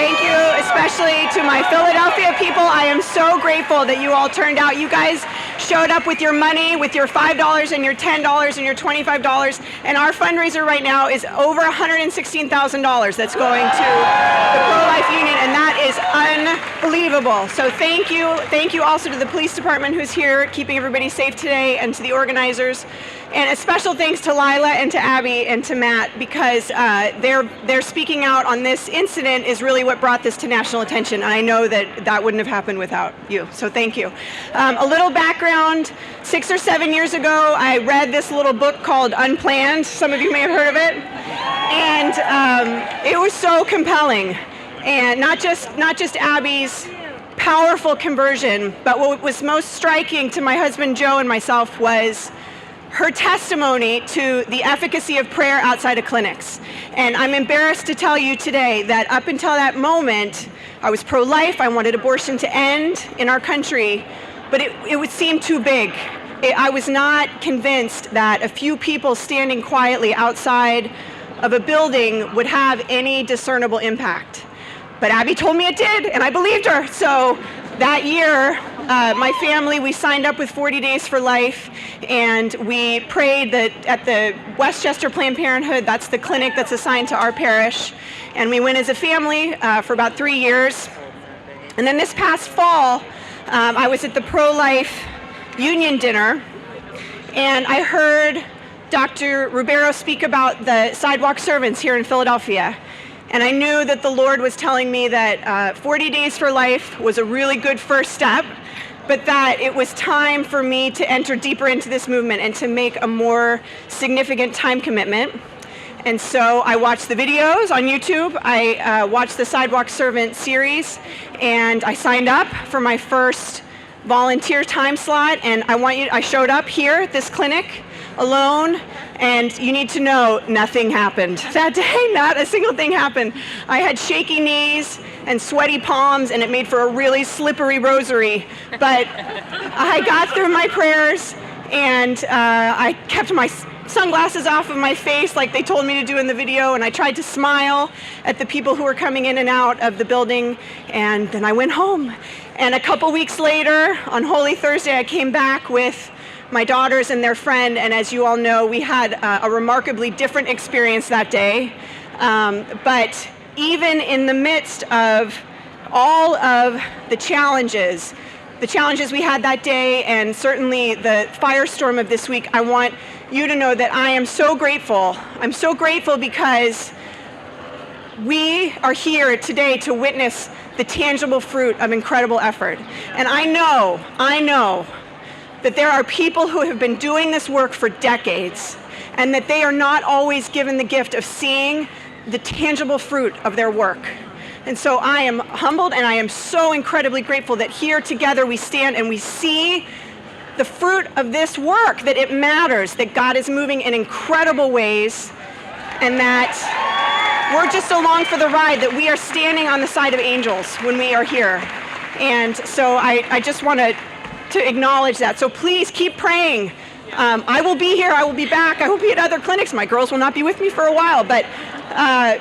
Thank you, especially to my Philadelphia people. I am so grateful that you all turned out. You guys showed up with your money, with your $5 and your $10 and your $25, and our fundraiser right now is over $116,000 that's going to the Pro-Life Union, and that is unbelievable. So thank you. Thank you also to the police department who's here keeping everybody safe today, and to the organizers. And a special thanks to Lila and to Abby and to Matt, because their speaking out on this incident is really what brought this to national attention. And I know that that wouldn't have happened without you. So thank you. A little background. 6 or 7 years ago, I read this little book called Unplanned. Some of you may have heard of it. And it was so compelling. And not just Abby's powerful conversion, but what was most striking to my husband Joe and myself was her testimony to the efficacy of prayer outside of clinics. And I'm embarrassed to tell you today that up until that moment, I was pro-life. I wanted abortion to end in our country, but it would seem too big. I was not convinced that a few people standing quietly outside of a building would have any discernible impact. But Abby told me it did, and I believed her. So that year, my family, we signed up with 40 Days for Life, and we prayed that at the Westchester Planned Parenthood, that's the clinic that's assigned to our parish, and we went as a family for about 3 years. And then this past fall, I was at the Pro-Life Union dinner, and I heard Dr. Ribeiro speak about the sidewalk servants here in Philadelphia. And I knew that the Lord was telling me that 40 Days for Life was a really good first step, but that it was time for me to enter deeper into this movement and to make a more significant time commitment. And so I watched the videos on YouTube. I watched the Sidewalk Servant series, and I signed up for my first volunteer time slot. And I showed up here at this clinic alone, and you need to know, nothing happened that day. Not a single thing happened. I had shaky knees and sweaty palms, and it made for a really slippery rosary. But I got through my prayers, and I kept my sunglasses off of my face like they told me to do in the video, and I tried to smile at the people who were coming in and out of the building, and then I went home. And a couple weeks later, on Holy Thursday, I came back with my daughters and their friend, and as you all know, we had a remarkably different experience that day. But even in the midst of all of the challenges we had that day, and certainly the firestorm of this week, I want you to know that I am so grateful. I'm so grateful because we are here today to witness the tangible fruit of incredible effort. And I know that there are people who have been doing this work for decades, and that they are not always given the gift of seeing the tangible fruit of their work. And so I am humbled, and I am so incredibly grateful that here together we stand and we see the fruit of this work, that it matters, that God is moving in incredible ways, and that we're just along for the ride, that we are standing on the side of angels when we are here. And so I just want to acknowledge that. So please keep praying. I will be here. I will be back. I will be at other clinics. My girls will not be with me for a while, but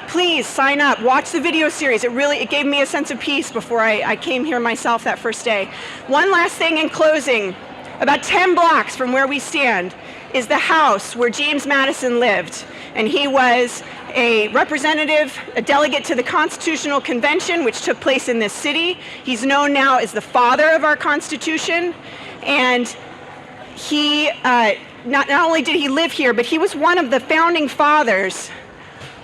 please sign up. Watch the video series. It gave me a sense of peace before I came here myself that first day. One last thing in closing. About 10 blocks from where we stand is the house where James Madison lived, and he was a representative, a delegate to the Constitutional Convention, which took place in this city. He's known now as the father of our Constitution, and he, not only did he live here, but he was one of the founding fathers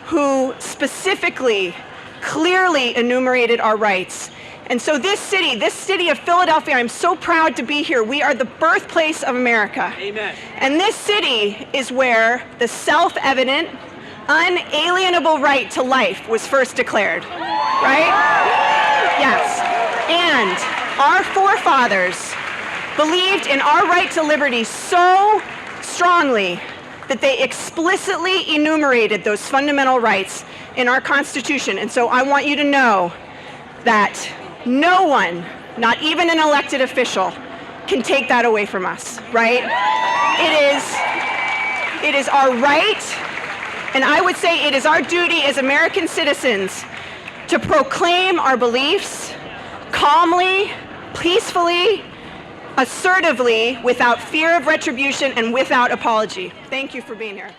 who specifically, clearly enumerated our rights. And so this city of Philadelphia, I'm so proud to be here. We are the birthplace of America. Amen. And this city is where the self-evident, unalienable right to life was first declared, right? Yes. And our forefathers believed in our right to liberty so strongly that they explicitly enumerated those fundamental rights in our Constitution. And so I want you to know that no one, not even an elected official, can take that away from us, right? It is our right, and I would say it is our duty as American citizens to proclaim our beliefs calmly, peacefully, assertively, without fear of retribution and without apology. Thank you for being here.